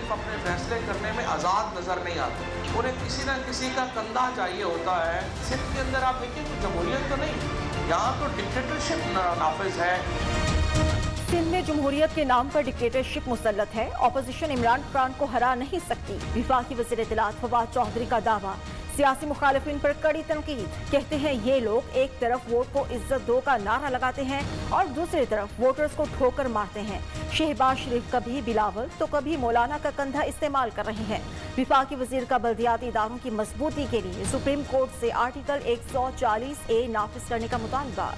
मुखालिफ अपने फैसले करने में आज़ाद नज़र नहीं आते, उन्हें किसी न किसी का कंधा चाहिए होता है। सिंध के अंदर आप देखिए तो जमहूरियत तो नहीं, यहाँ तो डिक्टेटरशिप नाफिज है। सिंध में जमहूरियत के नाम पर डिक्टेटरशिप मुसल्लत है। अपोजिशन इमरान खान को हरा नहीं सकती। वफाकी वज़ीर इत्तलात फवाद चौधरी का दावा। सियासी मुखालिफिन पर कड़ी तनकीद। कहते हैं ये लोग एक तरफ वोट को इज्जत दो का नारा लगाते हैं और दूसरी तरफ वोटर्स को ठोकर मारते हैं। शहबाज शरीफ कभी बिलावल तो कभी मौलाना का कंधा इस्तेमाल कर रहे हैं। वफाकी वज़ीर का बल्दियाती इदारों की मजबूती के लिए सुप्रीम कोर्ट से आर्टिकल 140A नाफिज करने का मुतालबा।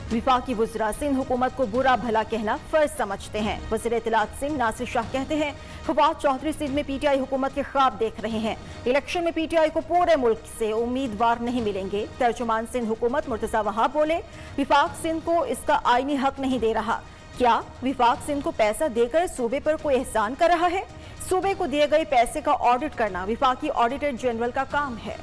वफाकी वज़रा सिंध हुकूमत को बुरा भला कहना फर्ज समझते हैं। वज़ीर इत्तलात सिंध नासिर शाह कहते हैं फवाद चौधरी सिंध में पीटीआई हुकूमत के ख्वाब देख रहे हैं। इलेक्शन में पीटीआई को पूरे मुल्क से उम्मीदवार नहीं मिलेंगे। तर्जुमान सिंध हुकूमत मुर्तज़ा वहाब बोले विफाक सिंध को इसका आईनी हक नहीं दे रहा। क्या विफाक सिंध को पैसा देकर सूबे पर कोई एहसान कर रहा है? सूबे को दिए गए पैसे का ऑडिट करना विफाकी ऑडिटर जनरल का काम है।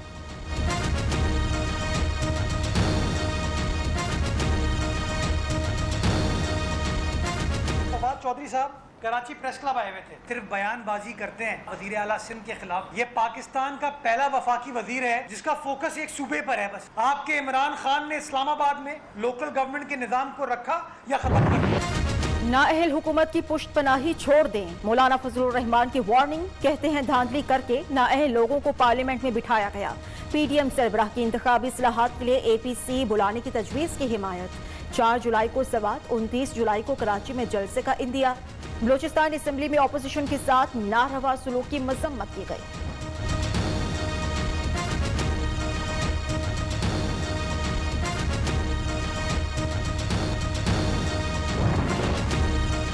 चौधरी साहब कराची प्रेस क्लब आए हुए थे, सिर्फ बयानबाजी करते हैं वजीर आला सिंध के खिलाफ। ये पाकिस्तान का पहला वफाकी वजीर है जिसका फोकस एक सूबे पर है बस। आपके इमरान खान ने इस्लामाबाद में लोकल गवर्नमेंट के निजाम को रखा या खत्म कर दिया। नाअहल हुकूमत की पुश्त पनाही छोड़ दें। मौलाना फजलुर रहमान की वार्निंग। कहते हैं धांधली करके नाअहल लोगों को पार्लियामेंट में बिठाया गया। पीडीएम सरबराह की इंतखाबी इस्लाहात के लिए एपीसी बुलाने की तजवीज़ की हिमायत। 4 जुलाई को सवात, 29 जुलाई को कराची में जलसे का इंदिया। बलोचिस्तान असेंबली में अपोजिशन के साथ नारवा सलूक की मजम्मत की गई।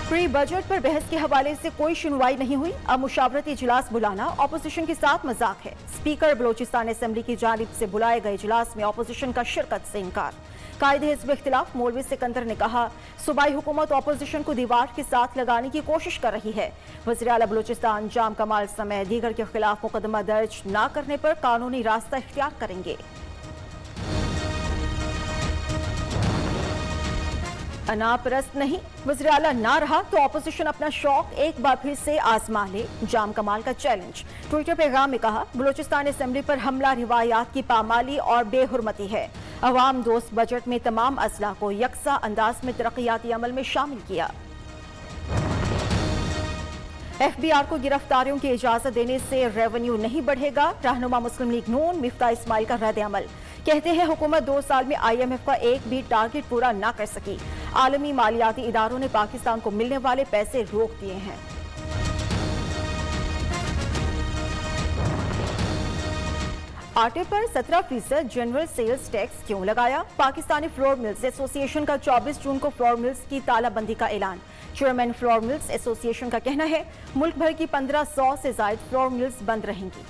प्री बजट पर बहस के हवाले से कोई सुनवाई नहीं हुई। अब मुशावरती इजलास बुलाना अपोजिशन के साथ मजाक है। स्पीकर बलोचिस्तान असेंबली की जानिब से बुलाए गए इजलास में अपोजिशन का शिरकत से इनकार। कायद हिज़्ब इख्तिलाफ मौलवी सिकंदर ने कहा सूबाई हुकूमत अपोजिशन को दीवार के साथ लगाने की कोशिश कर रही है। वज़ीर आला बलूचिस्तान जाम कमाल समेत दीगर के खिलाफ मुकदमा दर्ज न करने पर कानूनी रास्ता इख्तियार करेंगे। अनापरस्त नहीं, वज़ीर आला ना रहा तो अपोजिशन अपना शौक एक बार फिर से आजमा ले। जाम कमाल का चैलेंज। ट्विटर पैगाम में कहा बलूचिस्तान असेंबली पर हमला रिवायात की पामाली और बेहुरमती है। अवाम दोस्त बजट में तमाम अजला को यकसा अंदाज में तरक्याती अमल में शामिल किया। एफबीआर को गिरफ्तारियों की इजाजत देने से रेवेन्यू नहीं बढ़ेगा। रहनुमा मुस्लिम लीग नून मिफ्ता इस्माइल का रद्द अमल। कहते हैं हुकूमत 2 साल में IMF का एक भी टारगेट पूरा न कर सकी। आलमी मालियाती इदारों ने पाकिस्तान को मिलने वाले पैसे रोक दिए हैं। आटे पर 17% जनरल सेल्स टैक्स क्यों लगाया? पाकिस्तानी फ्लोर मिल्स एसोसिएशन का 24 जून को फ्लोर मिल्स की तालाबंदी का ऐलान। चेयरमैन फ्लोर मिल्स एसोसिएशन का कहना है मुल्क भर की 1500 से ज्यादा फ्लोर मिल्स बंद रहेंगी।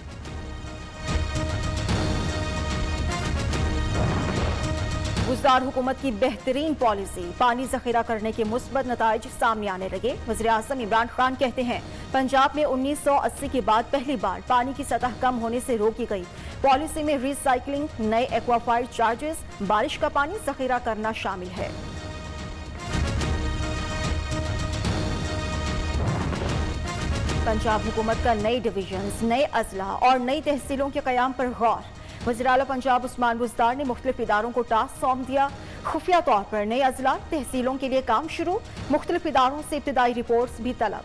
गुज़दार हुकूमत की बेहतरीन पॉलिसी, पानी जखीरा करने के मुस्बत नताइज सामने आने लगे। वज़ीर आज़म इमरान खान कहते हैं पंजाब में 1980 के बाद पहली बार पानी की सतह कम होने से रोकी गई। पॉलिसी में रिसाइकलिंग, नए एक्वाफायर चार्जेस, बारिश का पानी जखीरा करना शामिल है। पंजाब हुकूमत का नई डिवीजन्स, नए अजला और नई तहसीलों के कयाम पर गौर। वज़ीर आला पंजाब उस्मान बुज़दार ने मुख्तलिफ इदारों को टास्क सौंप दिया। खुफिया तौर पर नए अजला, तहसीलों के लिए काम शुरू। मुख्तलिफ इदारों से इब्तिदाई रिपोर्ट्स भी तलब।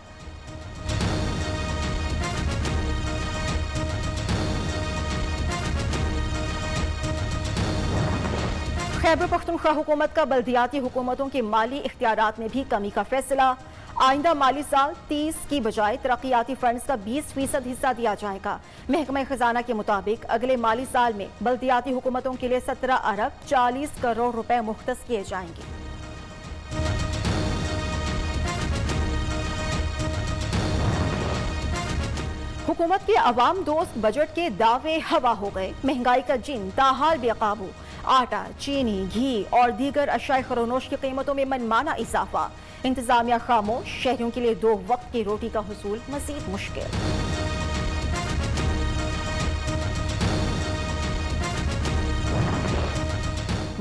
खैबर पख्तूनख्वा हुकूमत का बल्दियाती हुकूमतों के माली इख्तियारात में भी कमी का फैसला। आइंदा माली साल 30 की बजाय तरक्याती फंड्स का 20% हिस्सा दिया जाएगा। महकमा खजाना के मुताबिक अगले माली साल में बल्दियाती हुकूमतों के लिए 17 अरब 40 करोड़ रुपए मुख्तस किए जाएंगे। हुकूमत के अवाम दोस्त बजट के दावे हवा हो गए। महंगाई का जिन ताहाल बेकाबू। आटा, चीनी, घी और दीगर अशाए खरोनोश की कीमतों में मनमाना इजाफा। इंतजामिया खामोश, शहरियों के लिए 2 वक्त की रोटी का हुसूल मजीद मुश्किल।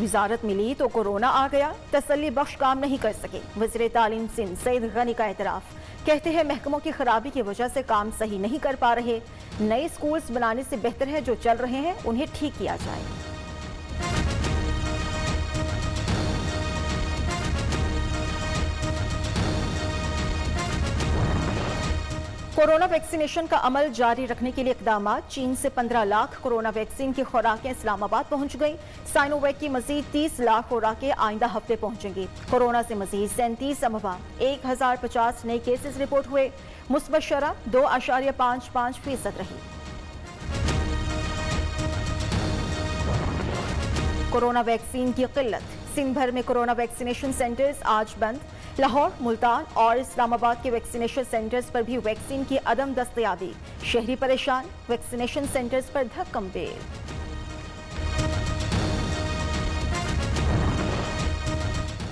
वजारत मिली तो कोरोना आ गया, तसल्ली बख्श काम नहीं कर सके। वज़ीर तालीम सिंध सईद गनी का एतराफ़, कहते हैं महकमों की खराबी की वजह से काम सही नहीं कर पा रहे। नए स्कूल्स बनाने से बेहतर है जो चल रहे हैं उन्हें ठीक किया जाए। कोरोना वैक्सीनेशन का अमल जारी रखने के लिए इकदाम। चीन से 15 लाख कोरोना वैक्सीन की खुराकें इस्लामाबाद पहुंच गई। साइनोवैक की मजीद 30 लाख खुराकें आइंदा हफ्ते पहुंचेंगी। कोरोना से मजीद 37 अमवा 1050 नए केसेस रिपोर्ट हुए। मुस्बत शरह 2.55% रही। कोरोना वैक्सीन की किल्लत, सिंध भर में कोरोना वैक्सीनेशन सेंटर्स आज बंद। लाहौर, मुल्तान और इस्लामाबाद के वैक्सीनेशन सेंटर्स पर भी वैक्सीन की अदम दस्तयाबी। शहरी परेशान, वैक्सीनेशन सेंटर्स पर धक्कम बेर।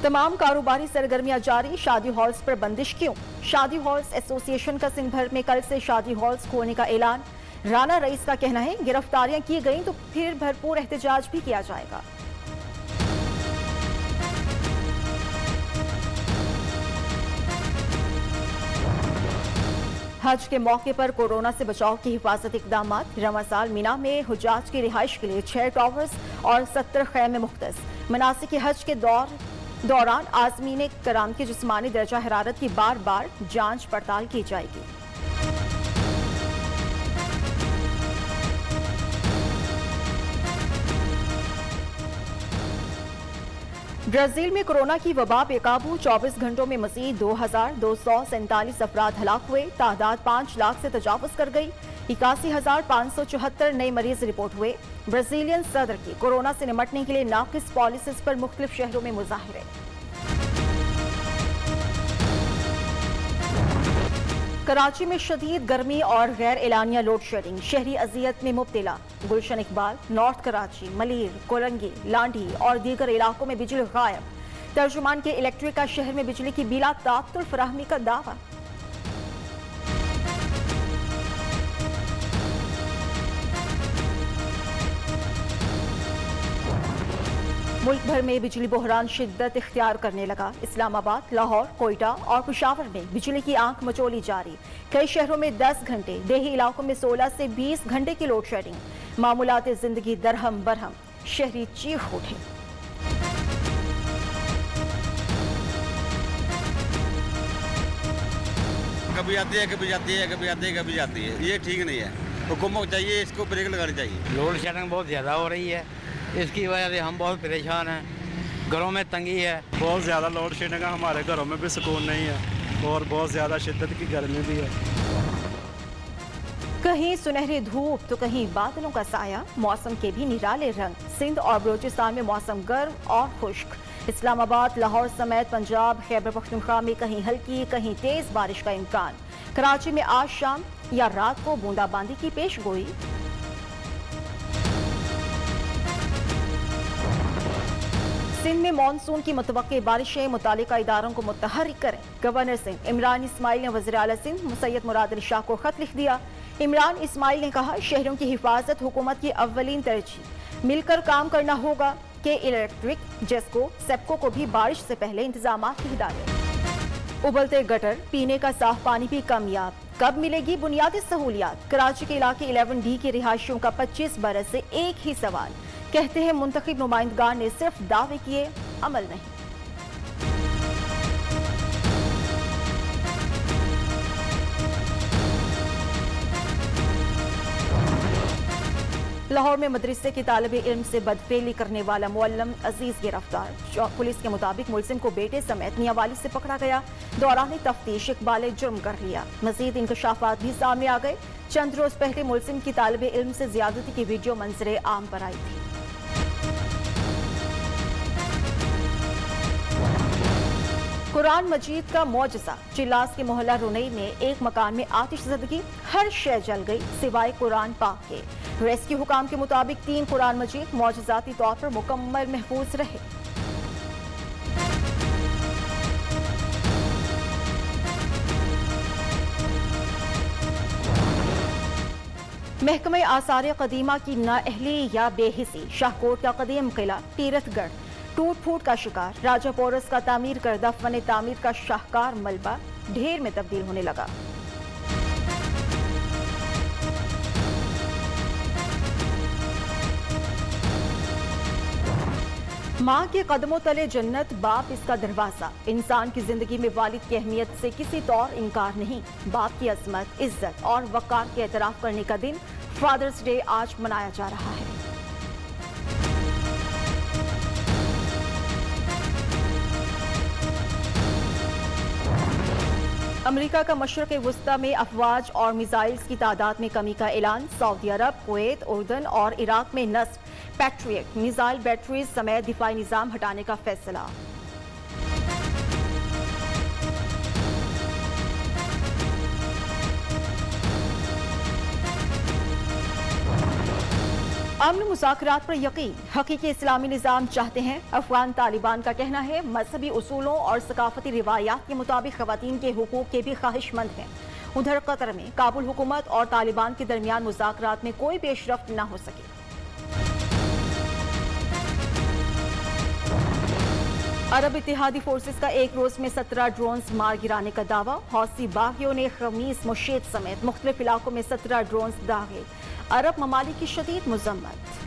तमाम कारोबारी सरगर्मियां जारी, शादी हॉल्स पर बंदिश क्यों? शादी हॉल्स एसोसिएशन का सिंध भर में कल से शादी हॉल्स खोलने का ऐलान। राना रईस का कहना है गिरफ्तारियां की गई तो फिर भरपूर एहतजाज भी किया जाएगा। हज के मौके पर कोरोना से बचाव की हिफाजत इकदाम। रमजान मीना में हुज्जाज की रिहाइश के लिए 6 टावर्स और 70 खैमे मुख्तस। मनासिक हज के दौरान आज़मीन कराम की जिस्मानी दर्जा हरारत की बार बार जांच पड़ताल की जाएगी। ब्राजील में कोरोना की वबा बेकाबू, 24 घंटों में मजीद 2247 अफराद हलाक हुए। तादाद 5 लाख से तजावुज कर गई। 81,574 नए मरीज रिपोर्ट हुए। ब्राजीलियन सदर की कोरोना से निपटने के लिए नाकिस पॉलिसीज पर मुख्तलिफ शहरों में मुजाहिरे। कराची में शदीद गर्मी और गैर एलानिया लोड शेडिंग, शहरी अजियत में मुब्तला। गुलशन इकबाल, नॉर्थ कराची, मलीर, कोलंगी, लांडी और दीगर इलाकों में बिजली गायब। तर्जुमान के इलेक्ट्रिक का शहर में बिजली की बिला तात्तुल फराहमी का दावा। मुल्क भर में बिजली बहरान शिद्दत इख्तियार करने लगा। इस्लामाबाद, लाहौर, कोयटा और पेशावर में बिजली की आंख मचोली जारी। कई शहरों में 10 घंटे, देही इलाकों में 16 से 20 घंटे की लोड शेडिंग। मामूलात जिंदगी दरहम बरहम, शहरी चीख उठे। कभी आती है, कभी जाती है, कभी आती है, कभी जाती है। ये ठीक नहीं है। हुकूमत को चाहिए इसको ब्रेक लगानी चाहिए। लोड शेडिंग बहुत ज़्यादा हो रही है, इसकी वजह से हम बहुत परेशान हैं। घरों में तंगी है। बहुत ज़्यादा लोड शेडिंग है, हमारे घरों में भी सुकून नहीं है और बहुत ज़्यादा शिद्दत की गर्मी भी है। कहीं सुनहरी धूप तो कहीं बादलों का साया, मौसम के भी निराले रंग। सिंध और बलूचिस्तान में मौसम गर्म और खुश्क। इस्लामाबाद, लाहौर समेत पंजाब, खैबर पख्तूनख्वा में कहीं हल्की कहीं तेज बारिश का इम्कान। कराची में आज शाम या रात को बूंदाबांदी की पेशगोई। सिंध में मानसून की मुतवक्के बारिशें, मुतालिका इदारों को मुतहर्रिक करें। गवर्नर सिंध इमरान इस्माइल ने वज़ीर आला सिंध सैयद मुराद अली शाह को खत लिख दिया। इमरान इस्माइल ने कहा शहरों की हिफाजत हुकूमत की अव्वलीन तरजीह। मिलकर काम करना होगा कि इलेक्ट्रिक, जेस्को, सेप्को को भी बारिश से पहले इंतजामात की हिदायत। उबलते गटर, पीने का साफ पानी भी कामयाब। कब मिलेगी बुनियादी सहूलियात? कराची के इलाके 11D के रिहायशियों का 25 बरस से एक ही सवाल। कहते हैं मुंतखब नुमाइंदगान ने सिर्फ दावे किए, अमल नहीं। लाहौर में मदरसे के तालिब इल्म से बदफेली करने वाला मुअल्लिम अजीज गिरफ्तार। पुलिस के मुताबिक मुलजिम को बेटे समेत मियांवाली से पकड़ा गया। दौरान तफ्तीश इकबाल जुर्म कर लिया। मजीद इंकशाफात भी सामने आ गए। चंद रोज पहले मुलजिम की तालिब इल्म से ज्यादती की वीडियो मंजरे आम पर आई थी। कुरान मजीद का मौजज़ा, चिल्लास के मोहल्ला रुनई में एक मकान में आतिशज़दगी, हर शय जल गई सिवाय कुरान पाक के। रेस्क्यू हुकाम के मुताबिक 3 कुरान मजीद मौजज़ाती तौर पर मुकम्मल महफूज रहे। महकमे आसार कदीमा की नाअहली या बेहिसी, शाहकोट का कदीम किला तीरथगढ़ टूट फूट का शिकार, राजा पोरस का तामीर करदा फन तामीर का शाहकार मलबा ढेर में तब्दील होने लगा। माँ के कदमों तले जन्नत, बाप इसका दरवाजा। इंसान की जिंदगी में वालिद की अहमियत से किसी तौर इनकार नहीं। बाप की अजमत, इज्जत और वकार के एतराफ करने का दिन फादर्स डे आज मनाया जा रहा है। अमेरिका का मशरक़ वुस्ता में अफवाज और मिसाइल्स की तादाद में कमी का ऐलान। सऊदी अरब, कुवैत, उर्दन और इराक में नस्ब पैट्रियट मिसाइल बैटरीज समेत दिफाई निज़ाम हटाने का फैसला। अमन मुज़ाकरात पर यकीन, हकीकी इस्लामी निज़ाम चाहते हैं। अफगान तालिबान का कहना है मजहबी उसूलों और सकाफती रिवायात के मुताबिक ख़वातीन के हुकूक के भी ख्वाहिशमंद हैं। उधर कतर में काबुल हुकूमत और तालिबान के दरमियान मुज़ाकरात में कोई पेशरफ्त न हो सकी। अरब इत्तेहादी फोर्सेस का एक रोज में 17 ड्रोन्स मार गिराने का दावा। हौसी बागियों ने खमीस मुशीद समेत मुख्तलिफ इलाकों में 17 ड्रोन्स दागे। अरब ममालिक की शदीद मजम्मत।